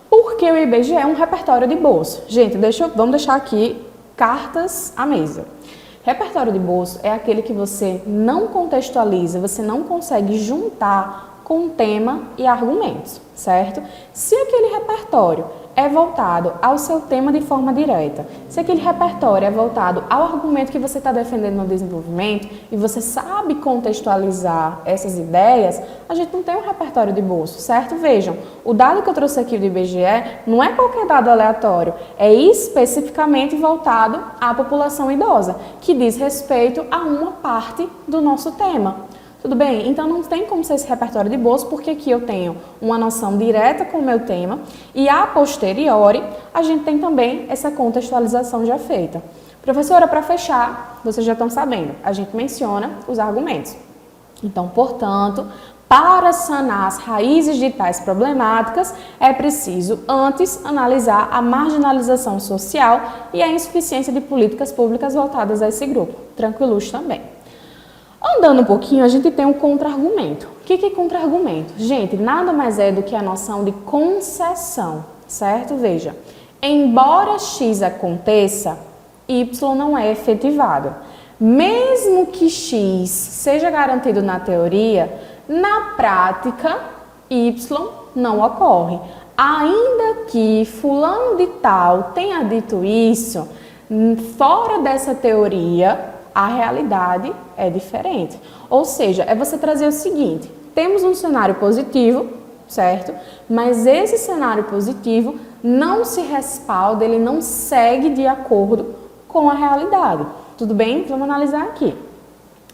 porque o IBGE é um repertório de bolso. Gente, vamos deixar aqui cartas à mesa. Repertório de bolso é aquele que você não contextualiza, você não consegue juntar com tema e argumentos, certo? Se aquele repertório é voltado ao seu tema de forma direta, se aquele repertório é voltado ao argumento que você está defendendo no desenvolvimento e você sabe contextualizar essas ideias, a gente não tem um repertório de bolso, certo? Vejam, o dado que eu trouxe aqui do IBGE não é qualquer dado aleatório, é especificamente voltado à população idosa, que diz respeito a uma parte do nosso tema. Tudo bem? Então não tem como ser esse repertório de bolso, porque aqui eu tenho uma noção direta com o meu tema e a posteriori a gente tem também essa contextualização já feita. Professora, para fechar, vocês já estão sabendo, a gente menciona os argumentos. Então, portanto, para sanar as raízes de tais problemáticas, é preciso antes analisar a marginalização social e a insuficiência de políticas públicas voltadas a esse grupo. Tranquilos também. Andando um pouquinho, a gente tem um contra-argumento. O que é contra-argumento? Gente, nada mais é do que a noção de concessão, certo? Veja, embora X aconteça, Y não é efetivado. Mesmo que X seja garantido na teoria, na prática, Y não ocorre. Ainda que fulano de tal tenha dito isso, fora dessa teoria, a realidade é diferente. Ou seja, é você trazer o seguinte: temos um cenário positivo, certo? Mas esse cenário positivo não se respalda, ele não segue de acordo com a realidade. Tudo bem? Vamos analisar aqui.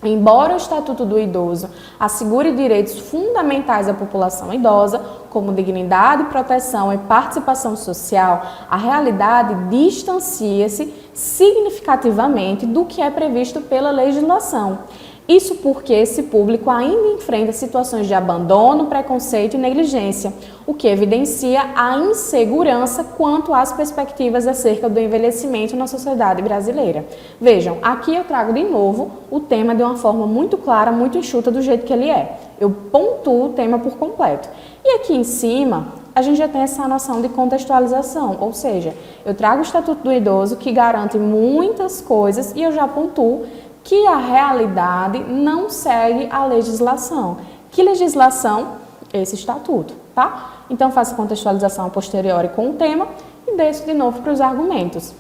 Embora o Estatuto do Idoso assegure direitos fundamentais à população idosa, como dignidade, proteção e participação social, a realidade distancia-se significativamente do que é previsto pela legislação. Isso porque esse público ainda enfrenta situações de abandono, preconceito e negligência, o que evidencia a insegurança quanto às perspectivas acerca do envelhecimento na sociedade brasileira. Vejam, aqui eu trago de novo o tema de uma forma muito clara, muito enxuta do jeito que ele é. Eu pontuo o tema por completo. E aqui em cima, a gente já tem essa noção de contextualização, ou seja, eu trago o Estatuto do Idoso que garante muitas coisas e eu já pontuo que a realidade não segue a legislação. Que legislação? Esse estatuto, tá? Então, faço a contextualização a posteriori com o tema e desço de novo para os argumentos.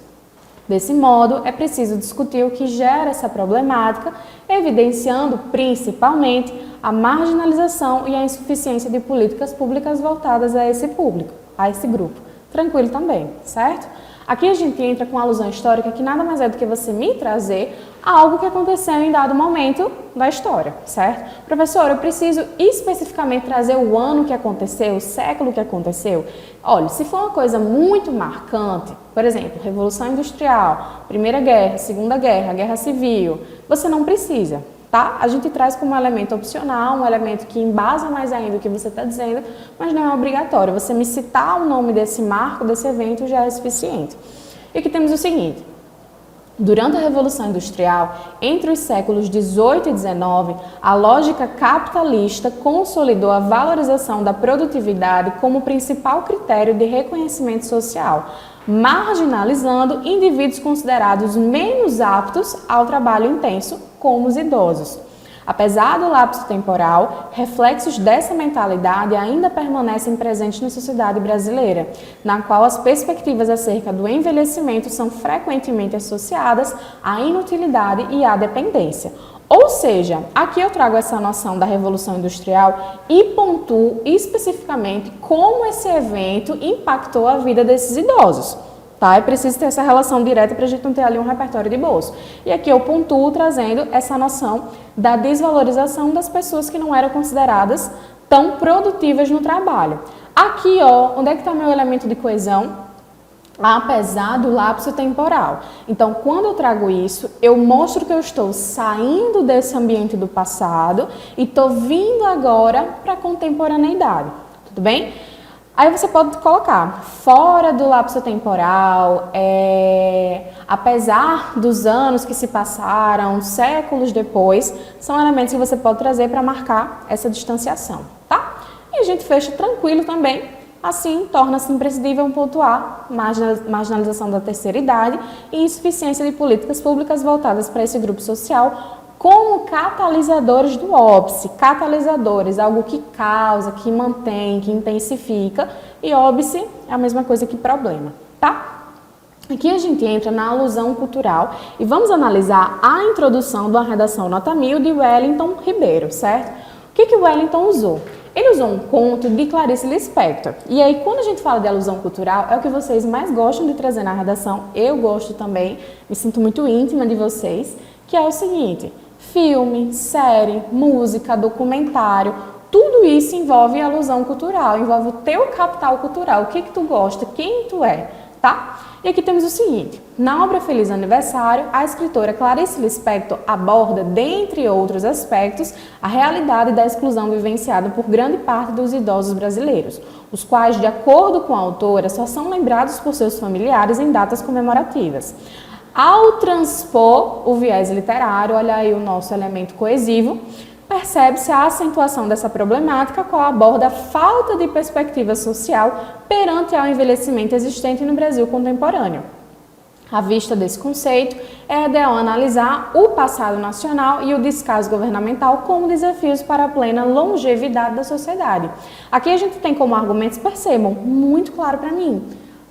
Desse modo, é preciso discutir o que gera essa problemática, evidenciando principalmente a marginalização e a insuficiência de políticas públicas voltadas a esse público, a esse grupo. Tranquilo também, certo? Aqui a gente entra com a alusão histórica, que nada mais é do que você me trazer algo que aconteceu em dado momento da história, certo? Professor, eu preciso especificamente trazer o ano que aconteceu, o século que aconteceu. Olha, se for uma coisa muito marcante, por exemplo, Revolução Industrial, Primeira Guerra, Segunda Guerra, Guerra Civil, você não precisa, tá? A gente traz como um elemento opcional, um elemento que embasa mais ainda o que você está dizendo, mas não é obrigatório. Você me citar o nome desse marco, desse evento, já é suficiente. E aqui temos o seguinte: durante a Revolução Industrial, entre os séculos 18 e 19, a lógica capitalista consolidou a valorização da produtividade como principal critério de reconhecimento social, marginalizando indivíduos considerados menos aptos ao trabalho intenso, como os idosos. Apesar do lapso temporal, reflexos dessa mentalidade ainda permanecem presentes na sociedade brasileira, na qual as perspectivas acerca do envelhecimento são frequentemente associadas à inutilidade e à dependência. Ou seja, aqui eu trago essa noção da Revolução Industrial e pontuo especificamente como esse evento impactou a vida desses idosos. Tá? É preciso ter essa relação direta para a gente não ter ali um repertório de bolso. E aqui eu pontuo trazendo essa noção da desvalorização das pessoas que não eram consideradas tão produtivas no trabalho. Aqui, ó, onde é que está meu elemento de coesão? Apesar do lapso temporal. Então, quando eu trago isso, eu mostro que eu estou saindo desse ambiente do passado e estou vindo agora para a contemporaneidade. Tudo bem? Aí você pode colocar, fora do lapso temporal, apesar dos anos que se passaram, séculos depois, são elementos que você pode trazer para marcar essa distanciação, tá? E a gente fecha tranquilo também. Assim, torna-se imprescindível pontuar marginalização da terceira idade e insuficiência de políticas públicas voltadas para esse grupo social como catalisadores do óbice. Catalisadores, algo que causa, que mantém, que intensifica, e óbice é a mesma coisa que problema, tá? Aqui a gente entra na alusão cultural e vamos analisar a introdução da redação nota 1000 de Wellington Ribeiro, certo? O que o Wellington usou? Ele usou um conto de Clarice Lispector. E aí, quando a gente fala de alusão cultural, é o que vocês mais gostam de trazer na redação. Eu gosto também, me sinto muito íntima de vocês, que é o seguinte: filme, série, música, documentário, tudo isso envolve alusão cultural, envolve o teu capital cultural, o que tu gosta, quem tu é, tá? E aqui temos o seguinte: na obra Feliz Aniversário, a escritora Clarice Lispector aborda, dentre outros aspectos, a realidade da exclusão vivenciada por grande parte dos idosos brasileiros, os quais, de acordo com a autora, só são lembrados por seus familiares em datas comemorativas. Ao transpor o viés literário, olha aí o nosso elemento coesivo, percebe-se a acentuação dessa problemática, qual aborda a falta de perspectiva social perante ao envelhecimento existente no Brasil contemporâneo. À vista desse conceito, é ideal analisar o passado nacional e o descaso governamental como desafios para a plena longevidade da sociedade. Aqui a gente tem como argumentos, percebam, muito claro para mim,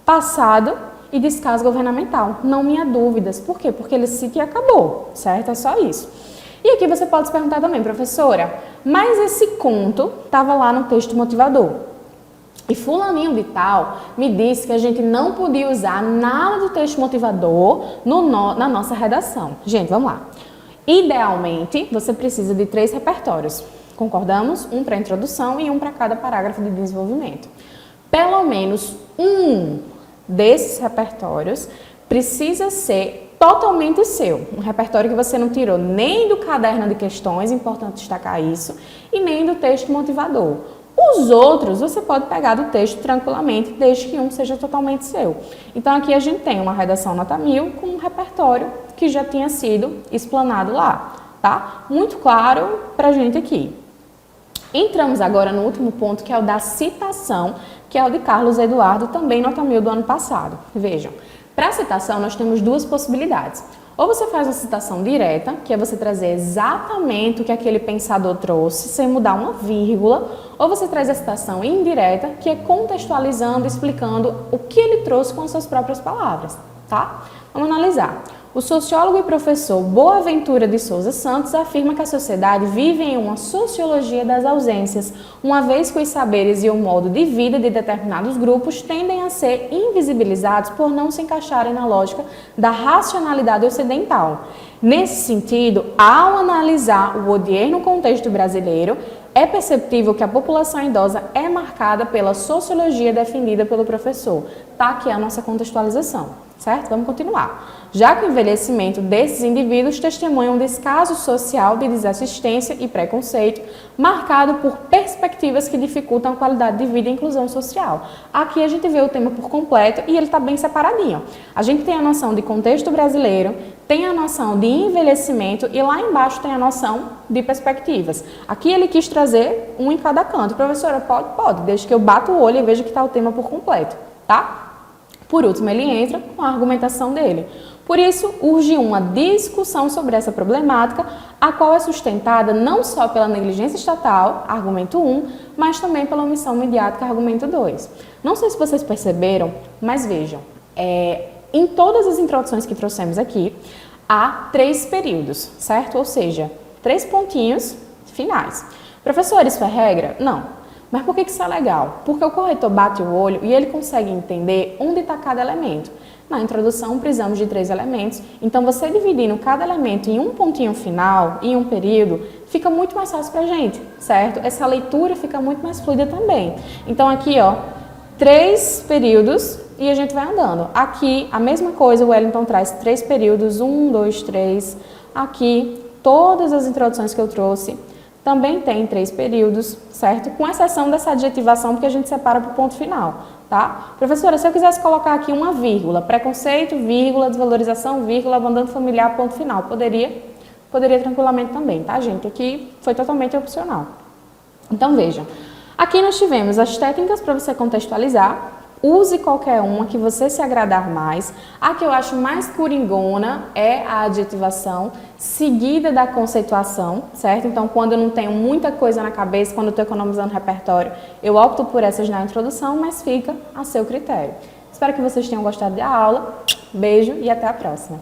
passado e descaso governamental, não minha dúvidas. Por quê? Porque ele cita e acabou, certo? É só isso. E aqui você pode se perguntar também, professora, mas esse conto estava lá no texto motivador. E fulaninho de tal me disse que a gente não podia usar nada do texto motivador na nossa redação. Gente, vamos lá. Idealmente, você precisa de 3 repertórios. Concordamos? Um para introdução e um para cada parágrafo de desenvolvimento. Pelo menos um desses repertórios precisa ser totalmente seu. Um repertório que você não tirou nem do caderno de questões, importante destacar isso, e nem do texto motivador. Os outros você pode pegar do texto tranquilamente, desde que um seja totalmente seu. Então aqui a gente tem uma redação nota 1000 com um repertório que já tinha sido explanado lá, tá? Muito claro pra gente aqui. Entramos agora no último ponto, que é o da citação, que é o de Carlos Eduardo, também nota 1000 do ano passado. Vejam. Para a citação, nós temos 2 possibilidades. Ou você faz uma citação direta, que é você trazer exatamente o que aquele pensador trouxe, sem mudar uma vírgula, ou você traz a citação indireta, que é contextualizando, explicando o que ele trouxe com as suas próprias palavras, tá? Vamos analisar. O sociólogo e professor Boaventura de Souza Santos afirma que a sociedade vive em uma sociologia das ausências, uma vez que os saberes e o modo de vida de determinados grupos tendem a ser invisibilizados por não se encaixarem na lógica da racionalidade ocidental. Nesse sentido, ao analisar o Odier no contexto brasileiro, é perceptível que a população idosa é marcada pela sociologia defendida pelo professor. Tá aqui a nossa contextualização, certo? Vamos continuar. Já que o envelhecimento desses indivíduos testemunha um descaso social de desassistência e preconceito, marcado por perspectivas que dificultam a qualidade de vida e inclusão social. Aqui a gente vê o tema por completo e ele está bem separadinho. A gente tem a noção de contexto brasileiro, tem a noção de envelhecimento e lá embaixo tem a noção de perspectivas. Aqui ele quis trazer um em cada canto. Professora, pode, desde que eu bato o olho e veja que está o tema por completo, tá? Por último, ele entra com a argumentação dele. Por isso, urge uma discussão sobre essa problemática, a qual é sustentada não só pela negligência estatal, argumento 1, mas também pela omissão midiática, argumento 2. Não sei se vocês perceberam, mas vejam, em todas as introduções que trouxemos aqui, há 3 períodos, certo? Ou seja, 3 pontinhos finais. Professor, isso é regra? Não. Mas por que isso é legal? Porque o corretor bate o olho e ele consegue entender onde está cada elemento. Na introdução, precisamos de 3 elementos, então você dividindo cada elemento em um pontinho final, em um período, fica muito mais fácil para a gente, certo? Essa leitura fica muito mais fluida também. Então aqui, ó, 3 períodos e a gente vai andando. Aqui, a mesma coisa, o Wellington traz 3 períodos, 1, 2, 3. Aqui, todas as introduções que eu trouxe também tem 3 períodos, certo? Com exceção dessa adjetivação, porque a gente separa para o ponto final, tá? Professora, se eu quisesse colocar aqui uma vírgula, preconceito, vírgula, desvalorização, vírgula, abandono familiar, ponto final, poderia tranquilamente também, tá, gente? Aqui foi totalmente opcional. Então, vejam, aqui nós tivemos as técnicas para você contextualizar. Use qualquer uma que você se agradar mais. A que eu acho mais coringona é a adjetivação, seguida da conceituação, certo? Então, quando eu não tenho muita coisa na cabeça, quando eu estou economizando repertório, eu opto por essas na introdução, mas fica a seu critério. Espero que vocês tenham gostado da aula. Beijo e até a próxima.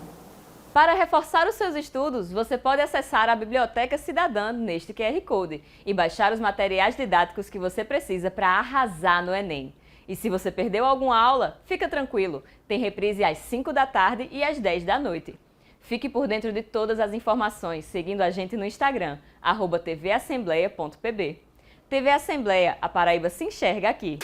Para reforçar os seus estudos, você pode acessar a Biblioteca Cidadã neste QR Code e baixar os materiais didáticos que você precisa para arrasar no Enem. E se você perdeu alguma aula, fica tranquilo, tem reprise às 5 da tarde e às 10 da noite. Fique por dentro de todas as informações seguindo a gente no Instagram, @tvassembleia.pb. TV Assembleia, a Paraíba se enxerga aqui.